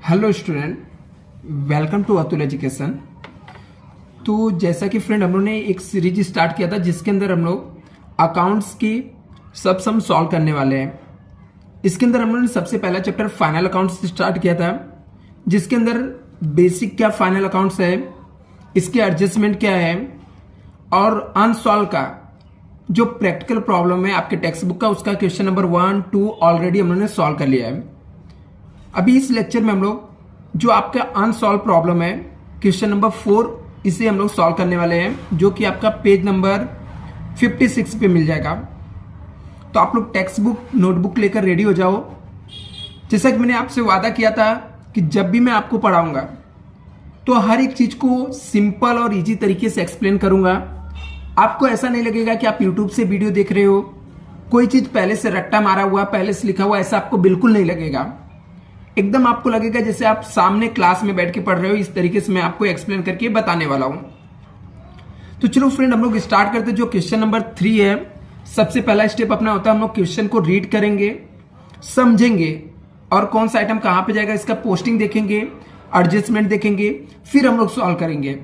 Hello student, welcome to Atul education. तो जैसा कि फ्रेंड हम लोग ने एक सीरीज स्टार्ट किया था जिसके अंदर हम लोग अकाउंट्स की सब सम सॉल्व करने वाले हैं। इसके अंदर हम लोगों ने सबसे पहला चैप्टर फाइनल अकाउंट्स स्टार्ट किया था, जिसके अंदर बेसिक क्या फाइनल अकाउंट्स है, इसके एडजस्टमेंट क्या है और अनसॉल्व का जो प्रैक्टिकल प्रॉब्लम है आपके टेक्स्ट बुक का, उसका क्वेश्चन नंबर 1, 2 ऑलरेडी हम लोगों ने सॉल्व कर लिया है। अभी इस लेक्चर में हम लोग जो आपका अनसॉल्व प्रॉब्लम है क्वेश्चन नंबर 4, इसे हम लोग सॉल्व करने वाले हैं, जो कि आपका पेज नंबर 56 पे मिल जाएगा। तो आप लोग टेक्स्ट बुक नोटबुक लेकर रेडी हो जाओ। जैसा कि मैंने आपसे वादा किया था कि जब भी मैं आपको पढ़ाऊंगा तो हर एक चीज को सिंपल और इजी तरीके से एक्सप्लेन करूंगा। आपको ऐसा नहीं लगेगा कि आप यूट्यूब से वीडियो देख रहे हो, कोई चीज पहले से रट्टा मारा हुआ, पहले से लिखा हुआ, ऐसा आपको बिल्कुल नहीं लगेगा। एकदम आपको लगेगा जैसे आप सामने क्लास में बैठ के पढ़ रहे हो। इस तरीके से मैं आपको एक्सप्लेन करके बताने वाला हूं। तो चलो फ्रेंड, हम लोग स्टार्ट करते हैं। जो क्वेश्चन नंबर 3 है, सबसे पहला स्टेप अपना होता है हम लोग क्वेश्चन को रीड करेंगे, समझेंगे और कौन सा आइटम कहां पे जाएगा इसका पोस्टिंग देखेंगे, एडजस्टमेंट देखेंगे, फिर हम लोग सॉल्व करेंगे।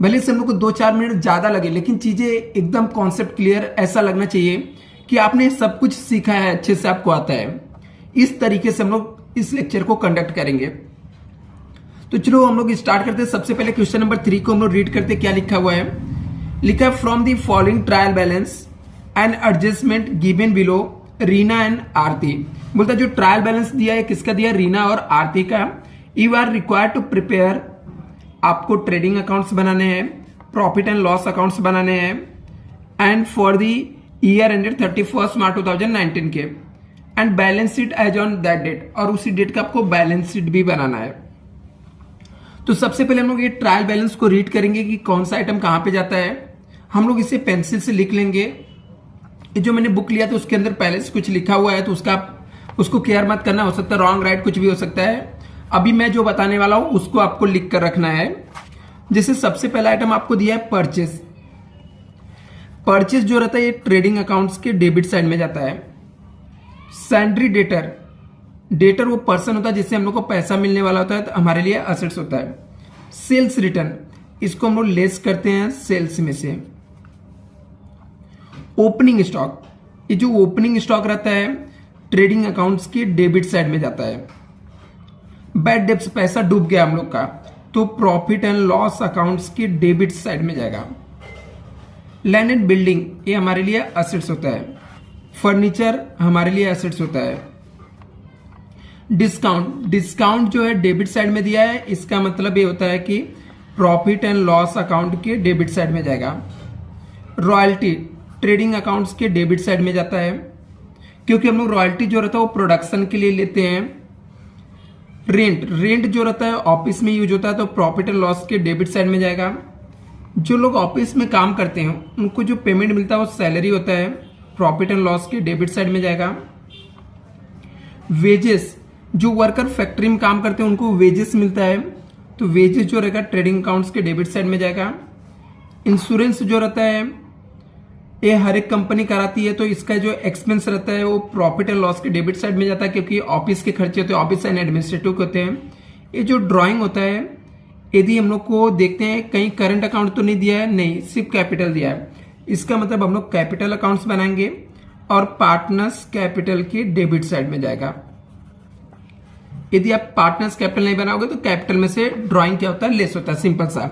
भले से हम लोग को 2-4 मिनट ज्यादा लगे, लेकिन चीजें एकदम कॉन्सेप्ट क्लियर ऐसा लगना चाहिए कि आपने सब कुछ सीखा है, अच्छे से आपको आता है। इस तरीके से हम लोग इस लेक्चर को कंडक्ट करेंगे। तो चलो हम लोग स्टार्ट करते हैं। सबसे पहले क्वेश्चन नंबर 3 को हम लोग रीड करते हैं। क्या लिखा हुआ है? लिखा है from the following trial balance and adjustment given below Reena and Aarti. बोलता है जो ट्रायल बैलेंस दिया है किसका दिया? रीना और आरती का। You are required to prepare, आपको ट्रेडिंग अकाउंट्स बनाने हैं, प्रॉफिट एंड लॉस अकाउंट्स बनाने हैं, and for the year ended 31 March 2019 के, and balance sheet as on that date, और उसी डेट का आपको बैलेंस शीट भी बनाना है। तो सबसे पहले हम लोग ये ट्रायल बैलेंस को रीड करेंगे कि कौन सा आइटम कहां पे जाता है। हम लोग इसे पेंसिल से लिख लेंगे। ये जो मैंने बुक लिया था उसके अंदर पहले से कुछ लिखा हुआ है, तो उसको केयर मत करना, हो सकता है रॉन्ग राइट कुछ भी हो सकता है। अभी मैं जो बताने वाला हूं उसको आपको लिख कर रखना है। जैसे सबसे पहला आइटम आपको दिया है परचेस। परचेस जो रहता है ये ट्रेडिंग अकाउंट्स के डेबिट साइड में जाता है। सैंड्री डेटर, डेटर वो पर्सन होता है जिससे हम लोग को पैसा मिलने वाला होता है, तो हमारे लिए असेट्स होता है। सेल्स रिटर्न, इसको हम लोग लेस करते हैं सेल्स में से। ओपनिंग स्टॉक, ये जो ओपनिंग स्टॉक रहता है ट्रेडिंग अकाउंट्स के डेबिट साइड में जाता है। बैड डेब्ट्स, पैसा डूब गया हम लोग का, तो प्रॉफिट एंड लॉस अकाउंट्स के डेबिट साइड में जाएगा। लैंड एंड बिल्डिंग, ये हमारे लिए असेट्स होता है। फर्नीचर हमारे लिए एसेट्स होता है। डिस्काउंट, डिस्काउंट जो है डेबिट साइड में दिया है, इसका मतलब ये होता है कि प्रॉफिट एंड लॉस अकाउंट के डेबिट साइड में जाएगा। रॉयल्टी ट्रेडिंग अकाउंट्स के डेबिट साइड में जाता है, क्योंकि हम लोग रॉयल्टी जो रहता है वो प्रोडक्शन के लिए लेते हैं। रेंट, रेंट जो रहता है ऑफिस में यूज होता है, तो प्रॉफिट एंड लॉस के डेबिट साइड में जाएगा। जो लोग ऑफिस में काम करते हैं उनको जो पेमेंट मिलता है वो सैलरी होता है, प्रॉफिट एंड लॉस के डेबिट साइड में जाएगा। वेजेस, जो वर्कर फैक्ट्री में काम करते हैं उनको वेजेस मिलता है, तो वेजेस जो रहेगा ट्रेडिंग अकाउंट्स के डेबिट साइड में जाएगा। इंश्योरेंस जो रहता है ये हर एक कंपनी कराती है, तो इसका जो एक्सपेंस रहता है वो प्रॉफिट एंड लॉस के डेबिट साइड में जाता है, क्योंकि ऑफिस के खर्चे होते हैं, ऑफिस एंड एडमिनिस्ट्रेटिव के होते हैं। ये जो ड्रॉइंग होता है, यदि हम लोग को देखते हैं कहीं करंट अकाउंट तो नहीं दिया है, नहीं, सिर्फ कैपिटल दिया है, इसका मतलब हम लोग कैपिटल अकाउंट्स बनाएंगे और पार्टनर्स कैपिटल के डेबिट साइड में जाएगा। यदि आप पार्टनर्स कैपिटल नहीं बनाओगे तो कैपिटल में से ड्राइंग क्या होता है? लेस होता है, सिंपल सा।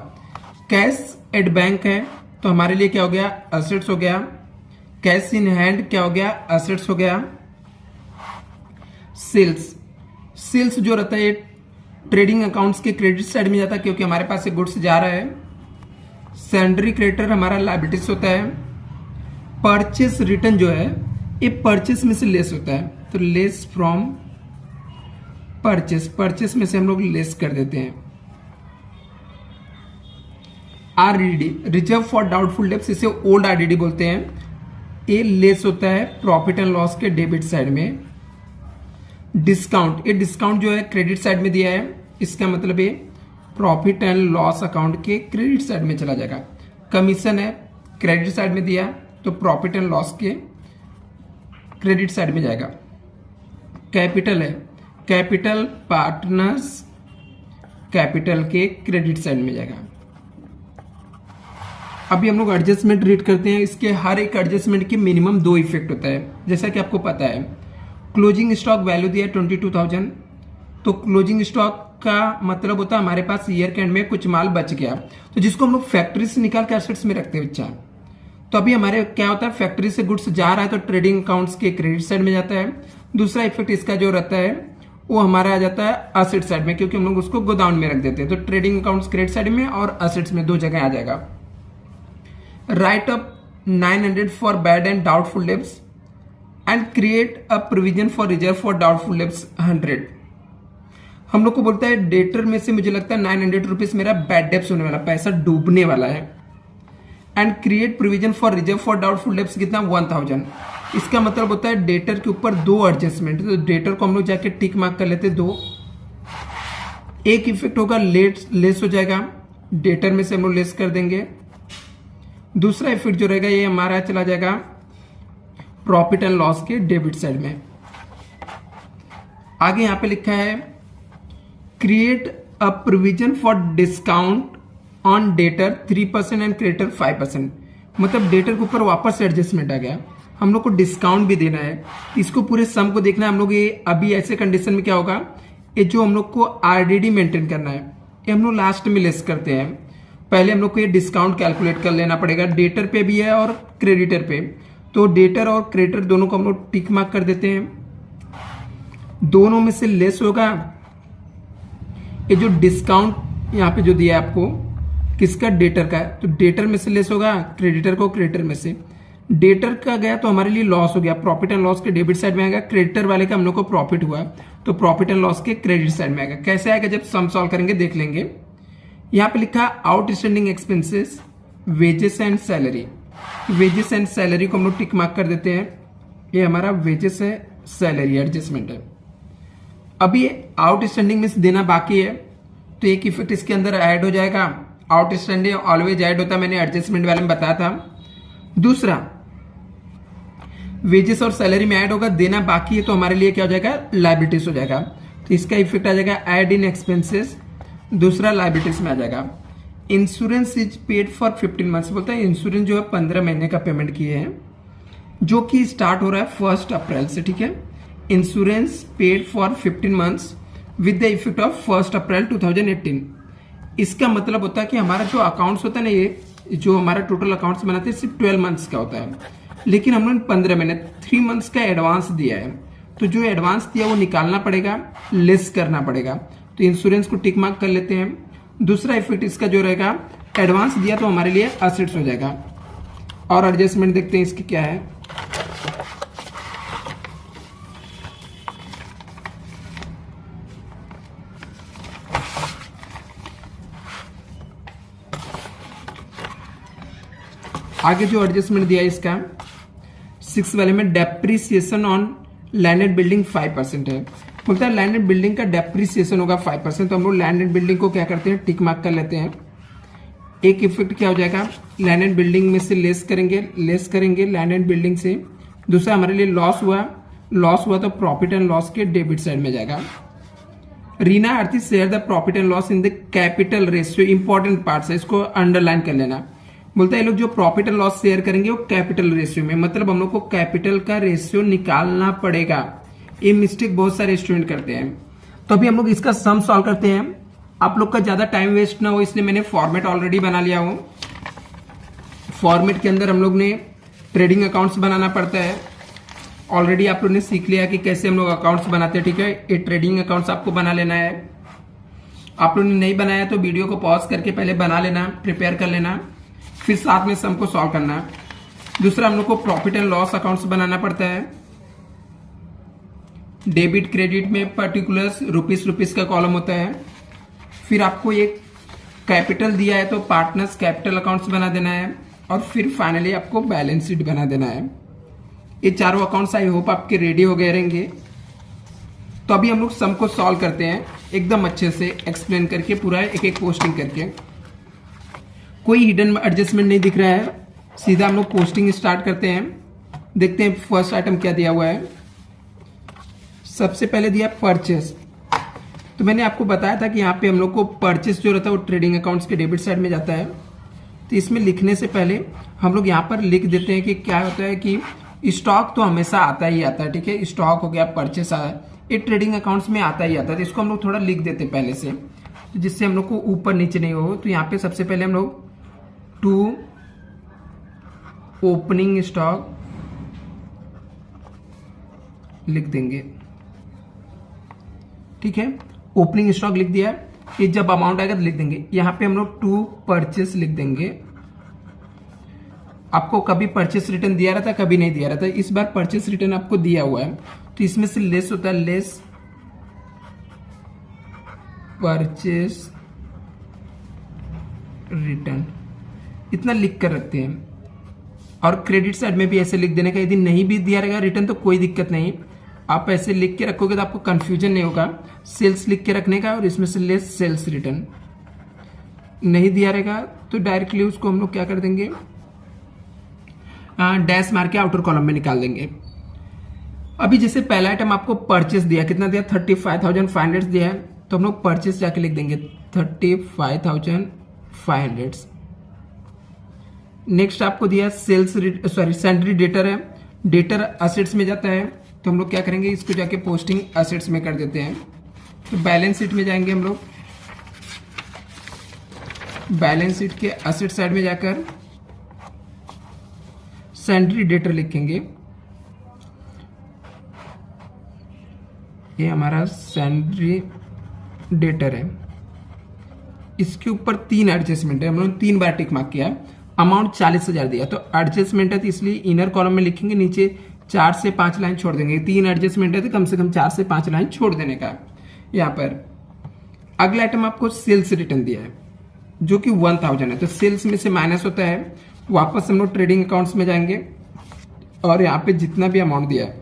कैश एट बैंक है, तो हमारे लिए क्या हो गया? असेट्स हो गया। कैश इन हैंड क्या हो गया? असेट्स हो गया। सेल्स, सेल्स जो रहता है ट्रेडिंग अकाउंट्स के क्रेडिट साइड में जाता है, क्योंकि हमारे पास से गुड्स जा रहा है। सैंड्री क्रेडिटर हमारा लायबिलिटीज होता है। परचेस रिटर्न जो है ये परचेस में से लेस होता है, तो लेस फ्रॉम परचेस, परचेस में से हम लोग लेस कर देते हैं। RDD, reserve for doubtful debts, इसे ओल्ड आरडीडी बोलते हैं, ये लेस होता है प्रॉफिट एंड लॉस के डेबिट साइड में। डिस्काउंट, ये डिस्काउंट जो है क्रेडिट साइड में दिया है, इसका मतलब ये प्रॉफिट एंड लॉस अकाउंट के क्रेडिट साइड में चला जाएगा। कमीशन है क्रेडिट साइड में दिया, तो प्रॉफिट एंड लॉस के क्रेडिट साइड में जाएगा। कैपिटल है, कैपिटल पार्टनर्स कैपिटल के क्रेडिट साइड में जाएगा। अभी हम लोग एडजस्टमेंट रीड करते हैं। इसके हर एक एडजस्टमेंट के मिनिमम 2 इफेक्ट होता है। जैसा कि आपको पता है क्लोजिंग स्टॉक वैल्यू दिया 22,000, तो क्लोजिंग स्टॉक का मतलब होता है हमारे पास ईयर के एंड में कुछ माल बच गया, तो जिसको हम लोग फैक्ट्री से निकाल के एसेट्स में रखते हैं बच्चा। तो अभी हमारे क्या होता है, फैक्ट्री से गुड्स जा रहा है तो ट्रेडिंग अकाउंट्स के क्रेडिट साइड में जाता है। दूसरा इफेक्ट इसका जो रहता है वो हमारा आ जाता है एसेट साइड में, क्योंकि हम लोग उसको गोदाम में रख देते हैं। तो ट्रेडिंग अकाउंट्स क्रेडिट साइड में और एसेट्स में 2 जगह आ जाएगा। Right up 900 for bad and doubtful debts and create a provision for reserve for doubtful debts 100। हम लोग को बोलता है डेटर में से मुझे लगता है 900 रुपीज मेरा बैड डेब्ट्स होने वाला, पैसा डूबने वाला है। And create provision for reserve for doubtful debts कितना 1000। इसका मतलब होता है डेटर के ऊपर 2 एडजस्टमेंट। तो डेटर को हम लोग जाके टिक मार्क कर लेते 2। एक इफेक्ट होगा लेस हो जाएगा, डेटर में से हम लोग लेस कर देंगे। दूसरा इफेक्ट जो रहेगा ये हमारा चला जाएगा प्रॉफिट एंड लॉस के डेबिट साइड में। आगे यहां पे लिखा है create a provision for discount on debtor 3% and creditor 5%। मतलब डेटर के ऊपर वापस एडजस्टमेंट आ गया, हम लोग को डिस्काउंट भी देना है। इसको पूरे सम को देखना है हम लोग। ये अभी ऐसे कंडीशन में क्या होगा, ये जो हम लोग को आरडीडी मेंटेन करना है ये हम लोग लास्ट में लेस करते हैं। पहले हम लोग को ये डिस्काउंट कैलकुलेट कर लेना पड़ेगा, डेटर पे भी है और क्रेडिटर पे। तो डेटर और क्रेडिटर दोनों को हम लोग टिक मार्क कर देते हैं। दोनों में से लेस होगा ये जो डिस्काउंट यहाँ पे जो दिया है आपको, किसका, डेटर का, तो डेटर में से लेस होगा क्रेडिटर को क्रेडिटर में से। डेटर का गया तो हमारे लिए लॉस हो गया, प्रॉफिट एंड लॉस के डेबिट साइड में आएगा। क्रेडिटर वाले का हम लोग को प्रॉफिट हुआ तो प्रॉफिट एंड लॉस के क्रेडिट साइड में आएगा। कैसे आएगा जब सम सॉल्व करेंगे देख लेंगे। यहाँ पे लिखा outstanding expenses wages and salary. Wages and salary को हम लोग टिक मार्क कर देते हैं, ये हमारा वेजेस है, सैलरी एडजस्टमेंट है। अभी आउटस्टैंडिंग में से देना बाकी है तो एक इफेक्ट इसके अंदर ऐड हो जाएगा। आउटस्टैंडिंग ऑलवेज ऐड होता है, मैंने एडजस्टमेंट वाले में बताया था। दूसरा वेजेस और सैलरी में ऐड होगा, देना बाकी है तो हमारे लिए क्या हो जाएगा, लायबिलिटीज हो जाएगा। तो इसका इफेक्ट आ जाएगा ऐड इन एक्सपेंसेस, दूसरा लायबिलिटीज में आ जाएगा। Insurance is paid for 15 months. बोलता है इंश्योरेंस जो है 15 महीने का पेमेंट किए हैं, जो कि स्टार्ट हो रहा है 1 अप्रैल से। ठीक है, insurance paid for 15 months with the effect of 1 अप्रैल 2018। इसका मतलब होता है कि हमारा जो अकाउंट्स होता है ना, ये जो हमारा टोटल अकाउंट्स बनाते हैं सिर्फ 12 मंथ्स का होता है, लेकिन हमने 15 महीने 3 मंथ्स का एडवांस दिया है। तो जो एडवांस दिया वो निकालना पड़ेगा, लेस करना पड़ेगा। तो इंश्योरेंस को टिक मार्क कर लेते हैं। दूसरा इफेक्ट इसका जो रहेगा, एडवांस दिया तो हमारे लिए एसेट्स हो जाएगा। और एडजस्टमेंट देखते हैं इसकी क्या है। आगे जो एडजस्टमेंट दिया है इसका 6 वाले में डेप्रिसिएशन ऑन लैंडेड बिल्डिंग 5% है। बोलता है लैंडेड बिल्डिंग का डेप्रिसिएशन होगा 5%। तो हम लोग लैंडेड बिल्डिंग को क्या करते हैं, टिक मार्क कर लेते हैं। एक इफेक्ट क्या हो जाएगा, लैंडेड बिल्डिंग में से लेस करेंगे लैंडेड बिल्डिंग से। दूसरा हमारे लिए लॉस हुआ तो प्रॉफिट एंड लॉस के डेबिट साइड में जाएगा। Reena Aarti share the profit and loss in the capital ratio. Important part है, इसको अंडरलाइन कर लेना। बोलता है ये लोग जो प्रॉफिट एंड लॉस शेयर करेंगे वो कैपिटल रेशियो में, मतलब हम लोग को कैपिटल का रेशियो निकालना पड़ेगा। ये मिस्टेक बहुत सारे स्टूडेंट करते हैं। तो अभी हम लोग इसका सम सॉल्व करते हैं। आप लोग का ज्यादा टाइम वेस्ट ना हो इसलिए मैंने फॉर्मेट ऑलरेडी बना लिया हो। फॉर्मेट के अंदर हम लोग ने ट्रेडिंग अकाउंट्स बनाना पड़ता है। ऑलरेडी आप लोग ने सीख लिया कि कैसे हम लोग अकाउंट्स बनाते हैं। ठीक है, ये ट्रेडिंग अकाउंट्स आपको बना लेना है। आप लोगों ने नहीं बनाया तो वीडियो को पॉज करके पहले बना लेना, प्रिपेयर कर लेना, फिर साथ में सम को सॉल्व करना है। दूसरा हम लोग को प्रॉफिट एंड लॉस अकाउंट्स बनाना पड़ता है। डेबिट क्रेडिट में पर्टिकुलर्स रुपीस का कॉलम होता है। फिर आपको एक कैपिटल दिया है तो पार्टनर्स कैपिटल अकाउंट्स बना देना है। और फिर फाइनली आपको बैलेंस शीट बना देना है। ये चारों अकाउंट्स आई होप आपके रेडी हो गए रहेंगे। तो अभी हम लोग सम को सॉल्व करते हैं एकदम अच्छे से एक्सप्लेन करके, पूरा एक एक पोस्टिंग करके। कोई हिडन एडजस्टमेंट नहीं दिख रहा है, सीधा हम लोग पोस्टिंग स्टार्ट करते हैं। देखते हैं फर्स्ट आइटम क्या दिया हुआ है। सबसे पहले दिया परचेस, तो मैंने आपको बताया था कि यहाँ पे हम लोग को परचेस जो रहता है वो ट्रेडिंग अकाउंट्स के डेबिट साइड में जाता है। तो इसमें लिखने से पहले हम लोग यहाँ पर लिख देते हैं कि क्या होता है कि स्टॉक तो हमेशा आता ही आता है, ठीक है। स्टॉक हो गया, परचेस आया, ये ट्रेडिंग अकाउंट्स में आता ही आता है। तो इसको हम लोग थोड़ा लिख देते हैं पहले से, तो जिससे हम लोग को ऊपर नीचे नहीं हो। तो यहाँ पे सबसे पहले हम लोग टू ओपनिंग स्टॉक लिख देंगे, ठीक है। ओपनिंग स्टॉक लिख दिया। ये जब अमाउंट आएगा तो लिख देंगे। यहां पे हम लोग टू परचेस लिख देंगे। आपको कभी परचेस रिटर्न दिया रहता है, कभी नहीं दिया रहता है। इस बार परचेस रिटर्न आपको दिया हुआ है, तो इसमें से लेस होता है, लेस परचेस रिटर्न, इतना लिख कर रखते हैं। और क्रेडिट साइड में भी ऐसे लिख देने का। यदि नहीं भी दिया रहेगा रिटर्न तो कोई दिक्कत नहीं, आप ऐसे लिख के रखोगे तो आपको कंफ्यूजन नहीं होगा। सेल्स लिख के रखने का और इसमें से लेस सेल्स रिटर्न। नहीं दिया रहेगा तो डायरेक्टली उसको हम लोग क्या कर देंगे, डैश मार के आउटर कॉलम में निकाल देंगे। अभी जैसे पहला आइटम आपको परचेस दिया, कितना दिया, 35,500 दिया है, तो हम लोग परचेस जाके लिख देंगे 35,500। नेक्स्ट आपको दिया सेल्स सैंड्री डेटर है, डेटर असेट्स में जाता है, तो हम लोग क्या करेंगे, इसको जाके पोस्टिंग असेट्स में कर देते हैं। तो बैलेंस शीट में जाएंगे हम लोग, बैलेंस शीट के असेट साइड में जाकर सैंड्री डेटर लिखेंगे। ये हमारा सैंड्री डेटर है। इसके ऊपर 3 एडजस्टमेंट है, हम लोग 3 बार टिक मार्क किया। अमाउंट 40,000 दिया, तो एडजस्टमेंट है तो इसलिए इनर कॉलम में लिखेंगे, नीचे 4 से 5 लाइन छोड़ देंगे। 3 एडजस्टमेंट है तो कम से कम 4 से 5 लाइन छोड़ देने का। यहाँ पर अगला आइटम आपको सेल्स रिटर्न दिया है जो कि 1000 है, तो सेल्स में से माइनस होता है। वापस हम लोग ट्रेडिंग अकाउंट्स में जाएंगे और यहाँ पे जितना भी अमाउंट दिया है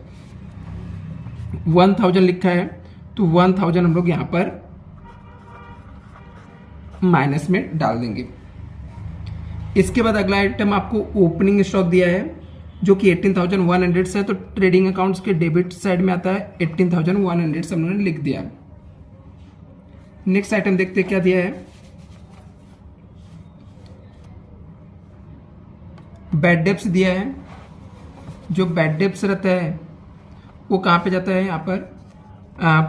1000 लिखा है, तो 1000 हम लोग यहाँ पर माइनस में डाल देंगे। इसके बाद अगला आइटम आपको ओपनिंग स्टॉक दिया है जो कि 18,100 से है, तो ट्रेडिंग अकाउंट्स के डेबिट साइड में आता है। 18,100 से हमने लिख दिया। नेक्स्ट आइटम देखते हैं क्या दिया है। बैड डेब्ट्स दिया है। जो बैड डेब्ट्स रहता है वो कहाँ पे जाता है, यहाँ पर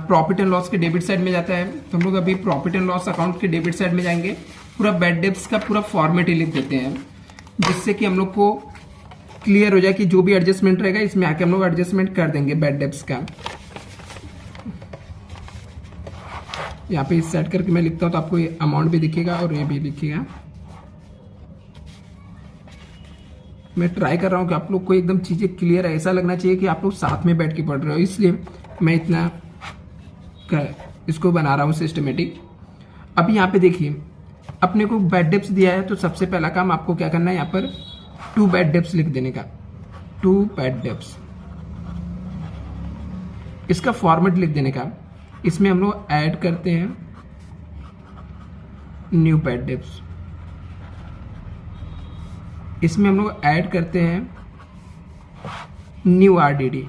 प्रॉफिट एंड लॉस के डेबिट साइड में जाता है। तो हम लोग अभी प्रॉफिट एंड लॉस अकाउंट के डेबिट साइड में जाएंगे। पूरा बैड डेब्ट्स का पूरा फॉर्मेट ही लिख देते हैं, जिससे कि हम लोग को क्लियर हो जाए कि जो भी एडजस्टमेंट रहेगा इसमें आके हम लोग एडजस्टमेंट कर देंगे बैड डेब्ट्स का। यहाँ पे इस सेट करके मैं लिखता हूँ तो आपको ये अमाउंट भी दिखेगा और ये भी दिखेगा। मैं ट्राई कर रहा हूँ कि आप लोग को एकदम चीज़ें क्लियर है, ऐसा लगना चाहिए कि आप लोग साथ में बैठ के पढ़ रहे हो, इसलिए मैं इतना इसको बना रहा हूँ सिस्टमेटिक। अभी यहाँ पे देखिए अपने को बैड डेब्ट्स दिया है, तो सबसे पहला काम आपको क्या करना है, यहाँ पर 2 बैड डेब्ट्स लिख देने का। 2 बैड डेब्ट्स, इसका फॉर्मेट लिख देने का। इसमें हम लोग ऐड करते हैं न्यू बैड डेब्ट्स, इसमें हम लोग ऐड करते हैं न्यू आरडीडी,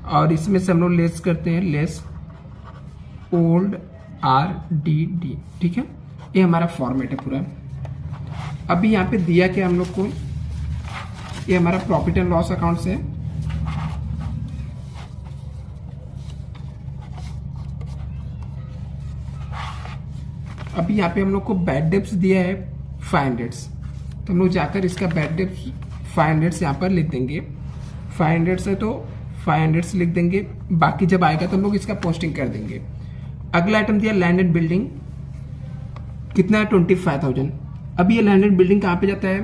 और इसमें से हम लोग लेस करते हैं लेस ओल्ड आरडीडी, ठीक है। ये हमारा फॉर्मेट है पूरा। अभी यहाँ पे दिया क्या हम लोग को, ये हमारा प्रॉफिट एंड लॉस अकाउंट से अभी यहाँ पे हम लोग को बैड डेब्ट्स दिया है 500, तो हम लोग जाकर इसका बैड डेब्ट्स 500 यहाँ पर लिख देंगे। 500 से तो 500 लिख देंगे, बाकी जब आएगा तो हम लोग इसका पोस्टिंग कर देंगे। अगला आइटम दिया लैंड एंड बिल्डिंग, कितना है 25,000। अभी ये लैंड एंड बिल्डिंग कहाँ पे जाता है,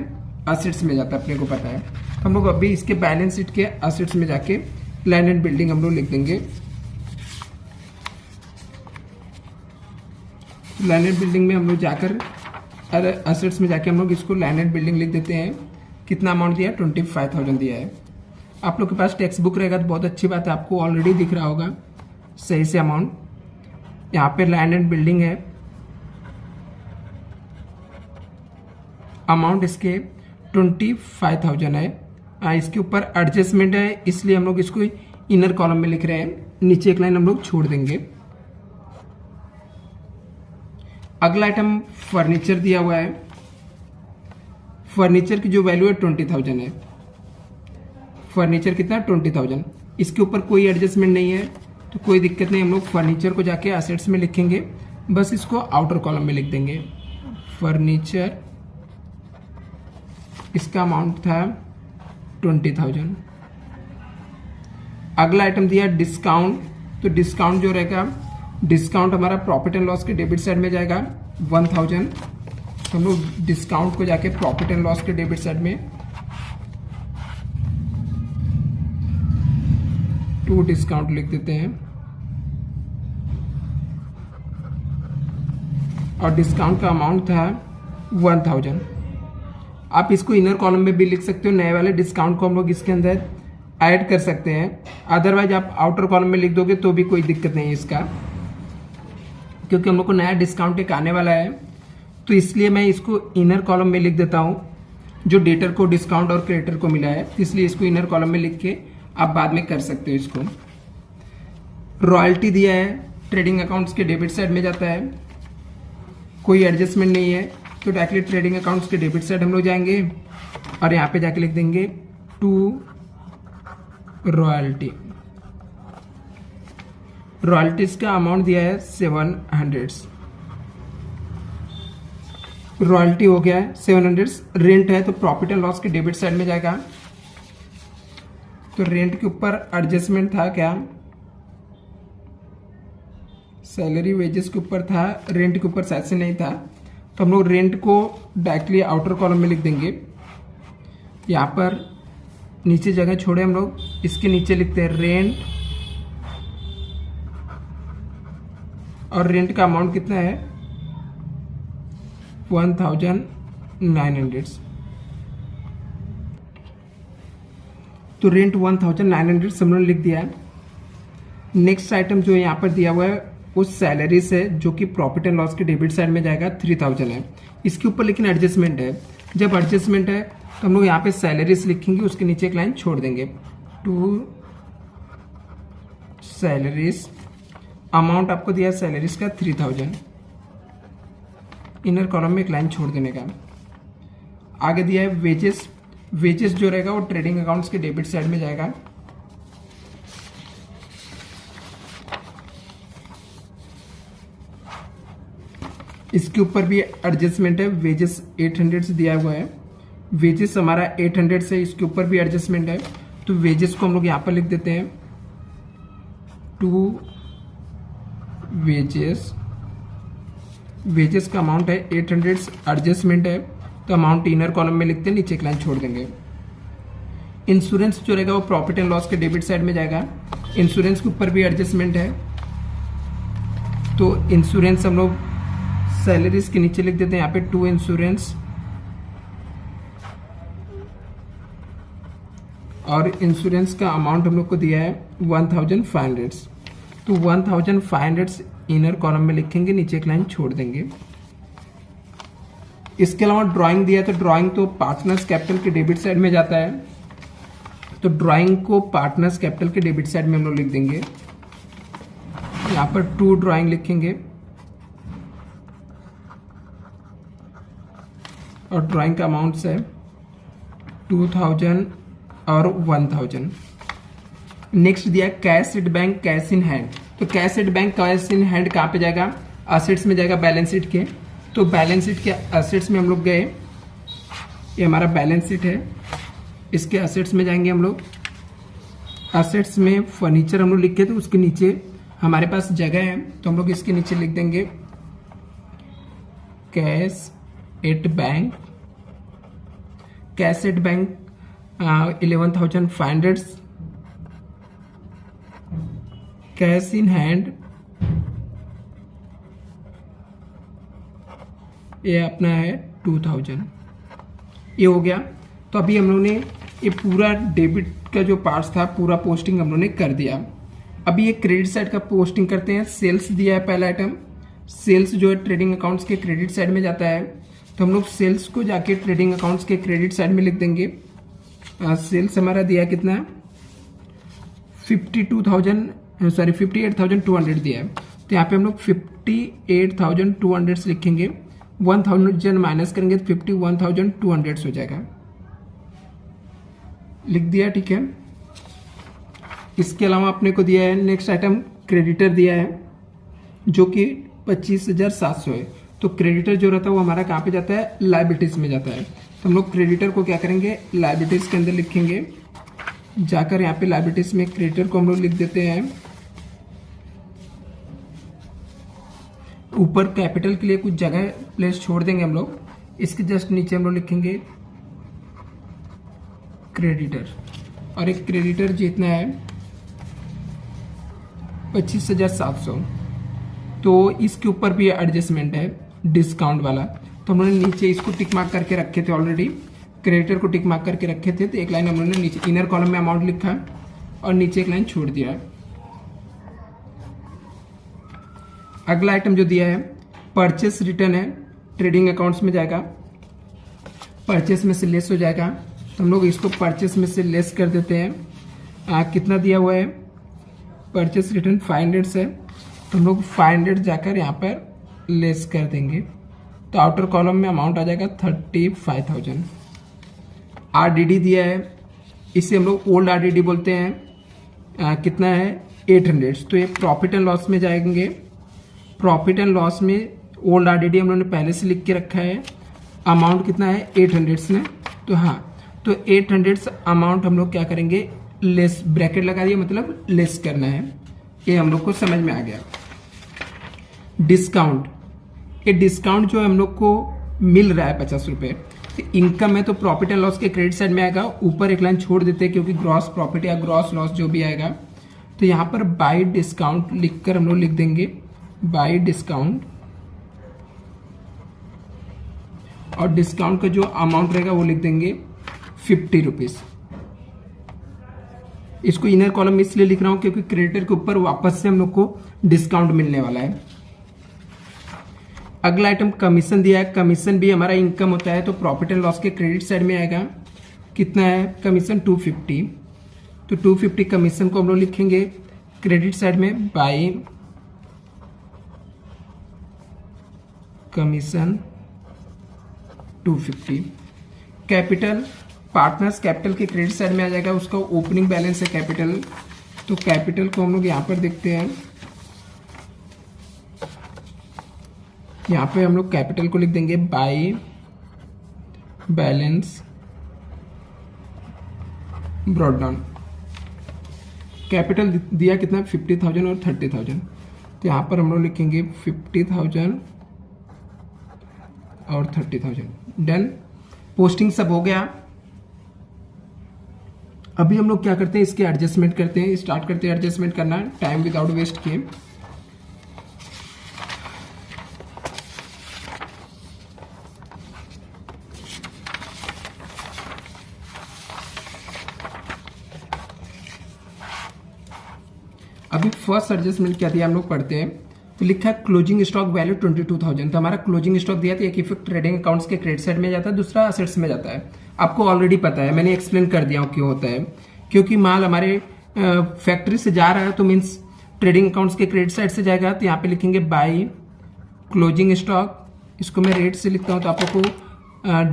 असेट्स में जाता है, अपने को पता है। हम लोग अभी इसके बैलेंस शीट के असेट्स में जाके लैंड एंड बिल्डिंग हम लोग लिख देंगे। लैंड एंड बिल्डिंग में हम लोग जाकर अरे असेट्स में जाके हम लोग इसको लैंड एंड बिल्डिंग लिख देते हैं। कितना अमाउंट दिया है, 25,000 दिया है। आप लोग के पास टेक्स्ट बुक रहेगा तो बहुत अच्छी बात है, आपको ऑलरेडी दिख रहा होगा सही से अमाउंट। यहाँ पे लैंड एंड बिल्डिंग है, अमाउंट इसके 25,000 है। इसके ऊपर एडजस्टमेंट है, इसलिए हम लोग इसको इनर कॉलम में लिख रहे हैं, नीचे एक लाइन हम लोग छोड़ देंगे। अगला आइटम फर्नीचर दिया हुआ है। फर्नीचर की जो वैल्यू है 20,000 है। फर्नीचर कितना 20,000। इसके ऊपर कोई एडजस्टमेंट नहीं है तो कोई दिक्कत नहीं, हम लोग फर्नीचर को जाके एसेट्स में लिखेंगे, बस इसको आउटर कॉलम में लिख देंगे। फर्नीचर, इसका अमाउंट था 20,000। अगला आइटम दिया डिस्काउंट, तो डिस्काउंट जो रहेगा, डिस्काउंट हमारा प्रॉफिट एंड लॉस के डेबिट साइड में जाएगा 1,000। तो हम लोग डिस्काउंट को जाके प्रॉफिट एंड लॉस के डेबिट साइड में 2 डिस्काउंट लिख देते हैं। और डिस्काउंट का अमाउंट था 1,000। आप इसको इनर कॉलम में भी लिख सकते हो, नए वाले डिस्काउंट को हम लोग इसके अंदर ऐड कर सकते हैं। अदरवाइज आप आउटर कॉलम में लिख दोगे तो भी कोई दिक्कत नहीं है इसका, क्योंकि हम लोग को नया डिस्काउंट एक आने वाला है, तो इसलिए मैं इसको इनर कॉलम में लिख देता हूँ। जो डेटर को डिस्काउंट और क्रेडिटर को मिला है, इसलिए इसको इनर कॉलम में लिख के आप बाद में कर सकते हो इसको। रॉयल्टी दिया है, ट्रेडिंग अकाउंट्स के डेबिट साइड में जाता है, कोई एडजस्टमेंट नहीं है, तो डायरेक्टली ट्रेडिंग अकाउंट्स के डेबिट साइड हम लोग जाएंगे और यहाँ पे जाके लिख देंगे टू रॉयल्टी। रॉयल्टीज का अमाउंट दिया है 700। रॉयल्टी हो गया है 700। रेंट है तो प्रॉफिट एंड लॉस के डेबिट साइड में जाएगा, तो रेंट के ऊपर एडजस्टमेंट था क्या, सैलरी वेजेस के ऊपर था, रेंट के ऊपर शायद से नहीं था, तो हम लोग रेंट को डायरेक्टली आउटर कॉलम में लिख देंगे। यहाँ पर नीचे जगह छोड़े हम लोग, इसके नीचे लिखते हैं रेंट, और रेंट का अमाउंट कितना है 1,900। तो रेंट 1,900 हमने लिख दिया है। नेक्स्ट आइटम जो यहाँ पर दिया हुआ है वो सैलरी से, जो कि प्रॉफिट एंड लॉस के डेबिट साइड में जाएगा 3,000 है। इसके ऊपर लेकिन एडजस्टमेंट है, जब एडजस्टमेंट है तो हम लोग यहाँ पे सैलरीज लिखेंगे, उसके नीचे एक लाइन छोड़ देंगे, टू सैलरीज। अमाउंट आपको दिया सैलरीज का 3,000, इनर कॉलम में एक लाइन छोड़ देने का। आगे दिया है वेजेस। वेजेस जो रहेगा वो ट्रेडिंग अकाउंट्स के डेबिट साइड में जाएगा। इसके ऊपर भी एडजस्टमेंट है, वेजेस 800 से दिया हुआ है, वेजेस हमारा 800 से, इसके ऊपर भी एडजस्टमेंट है, तो वेजेस को हम लोग यहाँ पर लिख देते हैं टू वेजेस। वेजेस का अमाउंट है 800, एडजस्टमेंट है तो अमाउंट इनर कॉलम में लिखते हैं, नीचे एक लाइन छोड़ देंगे। इंश्योरेंस जो रहेगा वो प्रॉफिट एंड लॉस के डेबिट साइड में जाएगा। इंश्योरेंस के ऊपर भी एडजस्टमेंट है, तो इंश्योरेंस हम लोग सैलरीज के नीचे लिख देते हैं यहाँ पे टू इंश्योरेंस, और इंश्योरेंस का अमाउंट हम लोग को दिया है 1,500, तो 1,500 इनर कॉलम में लिखेंगे, नीचे एक लाइन छोड़ देंगे। इसके अलावा ड्राइंग दिया, तो ड्राइंग तो पार्टनर्स कैपिटल के डेबिट साइड में जाता है, तो ड्राइंग को पार्टनर्स कैपिटल के डेबिट साइड में हम लोग लिख देंगे। यहाँ पर टू ड्राइंग लिखेंगे और ड्राइंग का अमाउंट है 2,000 और 1,000। नेक्स्ट दिया cash at bank, cash in hand. तो cash at bank, cash in hand कहाँ पे जाएगा, असेट्स में जाएगा, बैलेंस शीट के। तो बैलेंस शीट के असेट्स में हम लोग गए, ये हमारा बैलेंस शीट है, इसके असेट्स में जाएंगे हम लोग। असेट्स में फर्नीचर हम लोग लिखे, तो उसके नीचे हमारे पास जगह है, तो हम लोग इसके नीचे लिख देंगे cash at bank. Cash at bank 11,500। Cash in hand ये अपना है 2,000। ये हो गया। तो अभी हम लोग ने ये पूरा डेबिट का जो पार्ट्स था पूरा पोस्टिंग हम लोग ने कर दिया। अभी ये क्रेडिट साइड का पोस्टिंग करते हैं। सेल्स दिया है पहला आइटम, सेल्स जो है ट्रेडिंग अकाउंट्स के क्रेडिट साइड में जाता है, तो हम लोग सेल्स को जाके ट्रेडिंग अकाउंट्स के क्रेडिट साइड में लिख देंगे। सेल्स हमारा दिया कितना, 58,200 दिया है, तो यहाँ पे हम लोग 58,200 लिखेंगे, 1000 माइनस करेंगे तो 51,200 हो जाएगा, लिख दिया। ठीक है, इसके अलावा अपने को दिया है नेक्स्ट आइटम क्रेडिटर दिया है जो कि 25,700 है। तो क्रेडिटर जो रहता है वो हमारा कहाँ पे जाता है, लाइबिलिटीज में जाता है। तो हम लोग क्रेडिटर को क्या करेंगे, लाइबिलिटीज के अंदर लिखेंगे, जाकर यहाँ पे लाइबिलिटीज में क्रेडिटर को हम लोग लिख देते हैं। ऊपर कैपिटल के लिए कुछ जगह प्लेस छोड़ देंगे हम लोग, इसके जस्ट नीचे हम लोग लिखेंगे क्रेडिटर, और एक क्रेडिटर जितना है 25,700। तो इसके ऊपर भी एडजस्टमेंट है डिस्काउंट वाला, तो हम लोगों ने नीचे इसको टिक मार्क करके रखे थे ऑलरेडी, क्रेडिटर को टिक मार्क करके रखे थे। तो एक लाइन हम लोगों ने नीचे इनर कॉलम में अमाउंट लिखा और नीचे एक लाइन छोड़ दिया है। अगला आइटम जो दिया है परचेस रिटर्न है, ट्रेडिंग अकाउंट्स में जाएगा, परचेस में से लेस हो जाएगा, तो हम लोग इसको परचेस में से लेस कर देते हैं। कितना दिया हुआ है, परचेस रिटर्न 500 से, तो हम लोग 500 जाकर यहाँ पर लेस कर देंगे, तो आउटर कॉलम में अमाउंट आ जाएगा 35,000। आरडीडी दिया है, इसे हम लोग ओल्ड आरडीडी बोलते हैं, कितना है 800, तो ये प्रॉफिट एंड लॉस में जाएंगे। प्रॉफिट एंड लॉस में ओल्ड आरडीडी हम लोगों ने पहले से लिख के रखा है, अमाउंट कितना है 800 में, तो हाँ, तो 800 अमाउंट हम लोग क्या करेंगे, लेस ब्रैकेट लगा दिया, मतलब लेस करना है, ये हम लोग को समझ में आ गया। डिस्काउंट, ये डिस्काउंट जो हम लोग को मिल रहा है 50 रुपये, तो इनकम है तो प्रॉफिट एंड लॉस के क्रेडिट साइड में आएगा, ऊपर एक लाइन छोड़ देते हैं क्योंकि ग्रॉस प्रॉफिट या ग्रॉस लॉस जो भी आएगा, तो यहाँ पर बाय डिस्काउंट लिखकर हम लोग लिख देंगे बाय डिस्काउंट, और डिस्काउंट का जो अमाउंट रहेगा वो लिख देंगे 50 रुपीज। इसको इनर कॉलम में इसलिए लिख रहा हूं क्योंकि क्रेडिटर के ऊपर वापस से हम लोग को डिस्काउंट मिलने वाला है। अगला आइटम कमीशन दिया है, कमीशन भी हमारा इनकम होता है, तो प्रॉफिट एंड लॉस के क्रेडिट साइड में आएगा, कितना है कमीशन 250, तो 250 कमीशन को हम लोग लिखेंगे क्रेडिट साइड में bye commission 250। Capital, partners capital के क्रेडिट साइड में आ जाएगा, उसका ओपनिंग बैलेंस है कैपिटल, तो कैपिटल को हम लोग यहाँ पर देखते हैं, यहाँ पे हम लोग कैपिटल को लिख देंगे by balance brought down. Capital दिया कितना 50,000 और 30,000, तो यहाँ पर हम लोग लिखेंगे 50,000 और 30,000। डन, पोस्टिंग सब हो गया। अभी हम लोग क्या करते हैं, इसके एडजस्टमेंट करते हैं, स्टार्ट करते हैं एडजस्टमेंट करना टाइम विदाउट वेस्ट किए। अभी फर्स्ट एडजस्टमेंट क्या दिया हम लोग पढ़ते हैं, तो लिखा है क्लोजिंग स्टॉक वैल्यू 22,000, तो हमारा क्लोजिंग स्टॉक दिया था, एक इफेक्ट ट्रेडिंग अकाउंट्स के क्रेडिट साइड में जाता है, दूसरा असेट्स में जाता है। आपको ऑलरेडी पता है, मैंने एक्सप्लेन कर दिया हूं क्यों होता है, क्योंकि माल हमारे फैक्ट्री से जा रहा है तो मीन्स ट्रेडिंग अकाउंट्स के क्रेडिट साइड से जाएगा, तो यहाँ पे लिखेंगे बाय क्लोजिंग स्टॉक, इसको मैं रेट से लिखता हूँ तो आप लोग को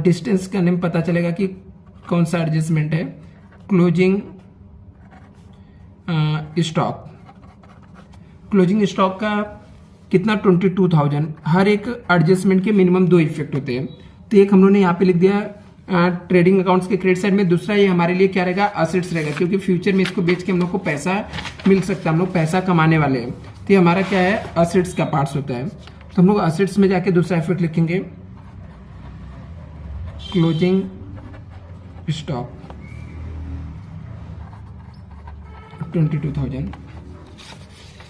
डिस्टेंस करने में पता चलेगा कि कौन सा एडजस्टमेंट है। क्लोजिंग स्टॉक, क्लोजिंग स्टॉक का कितना 22,000, हर एक एडजस्टमेंट के मिनिमम 2 इफेक्ट होते हैं, तो एक हम लोगों ने यहाँ पे लिख दिया ट्रेडिंग अकाउंट्स के क्रेडिट साइड में, दूसरा ये हमारे लिए क्या रहेगा असेट्स रहेगा, क्योंकि फ्यूचर में इसको बेच के हम लोग को पैसा मिल सकता है, हम लोग पैसा कमाने वाले हैं, तो ये हमारा क्या है असेट्स का पार्ट्स होता है। तो हम लोग असेट्स में जाके दूसरा इफेक्ट लिखेंगे क्लोजिंग स्टॉक 22,000,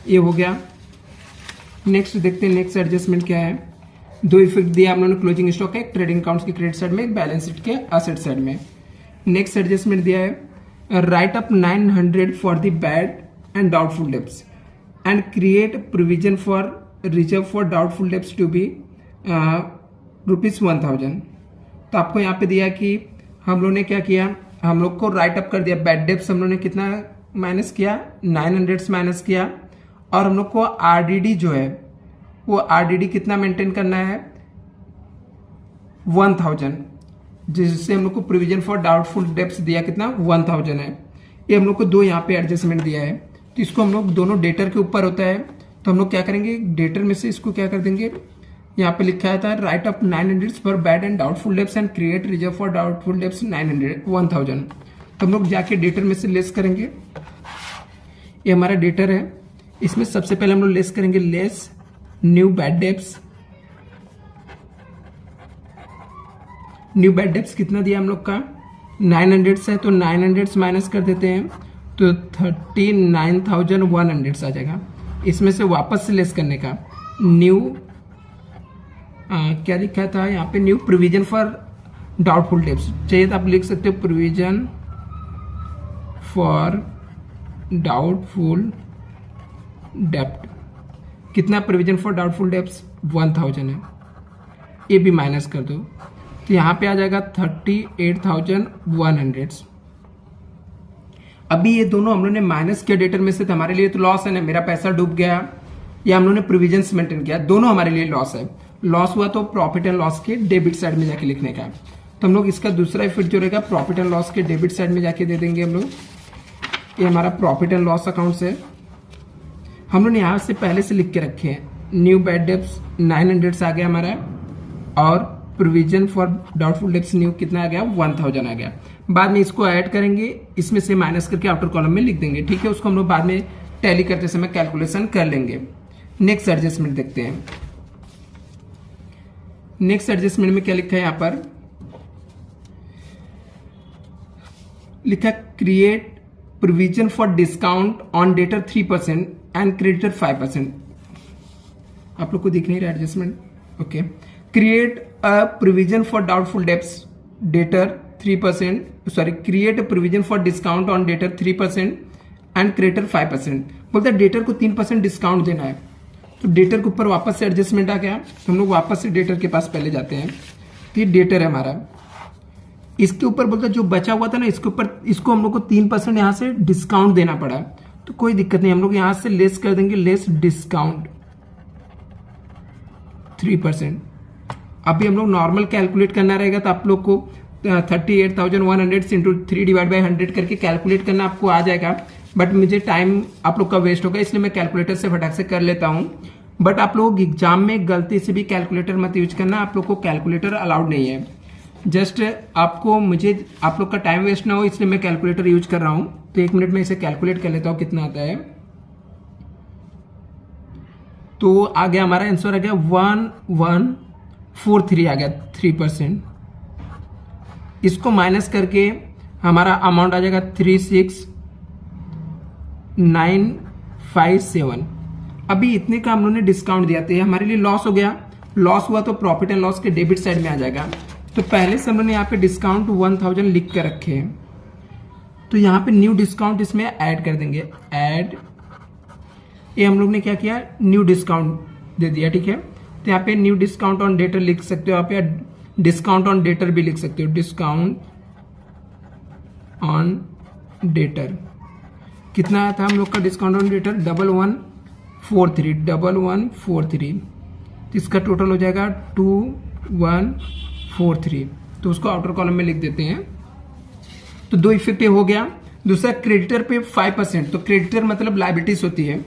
ये हो गया। नेक्स्ट देखते हैं नेक्स्ट एडजस्टमेंट क्या है। 2 इफेक्ट दिया हम लोगों ने क्लोजिंग स्टॉक है, ट्रेडिंग अकाउंट्स के क्रेडिट साइड में, एक बैलेंस शीट के असेट साइड में। नेक्स्ट एडजस्टमेंट दिया है write up 900 for the bad and doubtful debts and create provision for reserve for doubtful debts to be ₹1,000। तो आपको यहाँ पे दिया कि हम लोग ने क्या किया, हम लोग को राइट अप कर दिया बैड डेब्ट्स हम लोग ने कितना माइनस किया, 900 से माइनस किया, और हम लोग को आरडीडी जो है वो आरडीडी कितना मेंटेन करना है, 1000, जिससे हम लोग को प्रोविजन फॉर डाउटफुल डेब्ट्स दिया कितना, 1000 है। ये हम लोग को दो यहाँ पे एडजस्टमेंट दिया है, तो इसको हम लोग दोनों डेटर के ऊपर होता है, तो हम लोग क्या करेंगे, डेटर में से इसको क्या कर देंगे, यहाँ पे लिखा था right up 900 for bad and doubtful debts and create reserve for doubtful debts 1000। तो हम लोग जाके डेटर में से लेस करेंगे, ये हमारा डेटर है, इसमें सबसे पहले हम लोग लेस करेंगे less new bad debts. New bad debts कितना दिया हम लोग का, 900 से, तो 900 से माइनस कर देते हैं तो 39,100 आ जाएगा। इसमें से वापस से लेस करने का न्यू क्या लिखा था यहाँ पे, new provision for doubtful debts चाहिए तो आप लिख सकते हो प्रोविजन फॉर डाउटफुल डेब्ट। कितना प्रोविजन फॉर डाउटफुल डेब्ट्स, 1000 है, ये भी माइनस कर दो तो यहाँ पे आ जाएगा 38,100। अभी ये दोनों हम लोगों ने माइनस किया डेटर में से, तो हमारे लिए तो लॉस है ना, मेरा पैसा डूब गया, या हम लोगों ने प्रोविजन मेंटेन किया, दोनों हमारे लिए लॉस है। लॉस हुआ तो प्रॉफिट एंड लॉस के डेबिट साइड में जाके लिखने का, तो हम लोग इसका दूसरा इफेक्ट जो रहेगा प्रॉफिट एंड लॉस के डेबिट साइड में जाके दे देंगे हम लोग। ये हमारा प्रॉफिट एंड लॉस अकाउंट है, हम लोग यहाँ से पहले से लिख के रखे हैं, न्यू बैड डेब्ट्स 900 आ गया हमारा, और provision for doubtful debts new कितना आ गया, 1000 आ गया। बाद में इसको ऐड करेंगे, इसमें से माइनस करके आउटर कॉलम में लिख देंगे, ठीक है, उसको हम लोग बाद में टैली करते समय कैलकुलेशन कर लेंगे। नेक्स्ट एडजस्टमेंट देखते हैं। नेक्स्ट एडजस्टमेंट में क्या लिखा है, यहाँ पर लिखा create provision for discount on debtor 3% and creditor 5%। आप लोग को दिख नहीं रहा adjustment, okay. Create a provision for doubtful debts debtor 3%, sorry, create a provision for discount on debtor 3% and creditor 5%। बोलते हैं डेटर को 3% डिस्काउंट देना है, तो डेटर के ऊपर वापस से एडजस्टमेंट आ गया, तो हम लोग वापस से डेटर के पास पहले जाते हैं। तो ये डेटर है हमारा, इसके ऊपर बोलता जो बचा हुआ था ना, इसके ऊपर इसको हम लोग को 3% यहाँ से डिस्काउंट देना पड़ा, तो कोई दिक्कत नहीं, हम लोग यहाँ से लेस कर देंगे, लेस डिस्काउंट 3%। अभी हम लोग नॉर्मल कैलकुलेट करना रहेगा, तो आप लोग को 38,100 इंटू 3/100 करके कैलकुलेट करना आपको आ जाएगा, बट मुझे टाइम आप लोग का वेस्ट होगा, इसलिए मैं कैलकुलेटर से फटाक से कर लेता हूं। बट आप लोग एग्जाम में गलती से भी कैलकुलेटर मत यूज करना, आप लोग को कैलकुलेटर अलाउड नहीं है। जस्ट आपको मुझे आप लोग का टाइम वेस्ट ना हो, इसलिए मैं कैलकुलेटर यूज कर रहा हूं। तो 1 मिनट में इसे कैलकुलेट कर लेता हूं कितना आता है। तो आ गया हमारा आंसर, आ गया 1143 आ गया 3%। इसको माइनस करके हमारा अमाउंट आ जाएगा 36,957। अभी इतने का हम लोगों ने डिस्काउंट दिया, तो ये हमारे लिए लॉस हो गया। लॉस हुआ तो प्रॉफिट एंड लॉस के डेबिट साइड में आ जाएगा। तो पहले से हम लोगों ने यहाँ पे डिस्काउंट 1000 लिख कर रखे हैं, तो यहाँ पे न्यू डिस्काउंट इसमें ऐड कर देंगे, ऐड। ये हम लोग ने क्या किया, न्यू डिस्काउंट दे दिया, ठीक है। तो यहाँ पे न्यू डिस्काउंट ऑन डेटर लिख सकते हो, यहाँ पे डिस्काउंट ऑन डेटर भी लिख सकते हो, डिस्काउंट ऑन डेटर। कितना आया था हम लोग का डिस्काउंट ऑन डेटर, 1143। तो इसका टोटल हो जाएगा 2143। तो उसको आउटर कॉलम में लिख देते हैं। तो दो इफेक्ट हो गया। दूसरा क्रेडिटर पे 5%, तो क्रेडिटर मतलब लाइबिलिटीज होती है,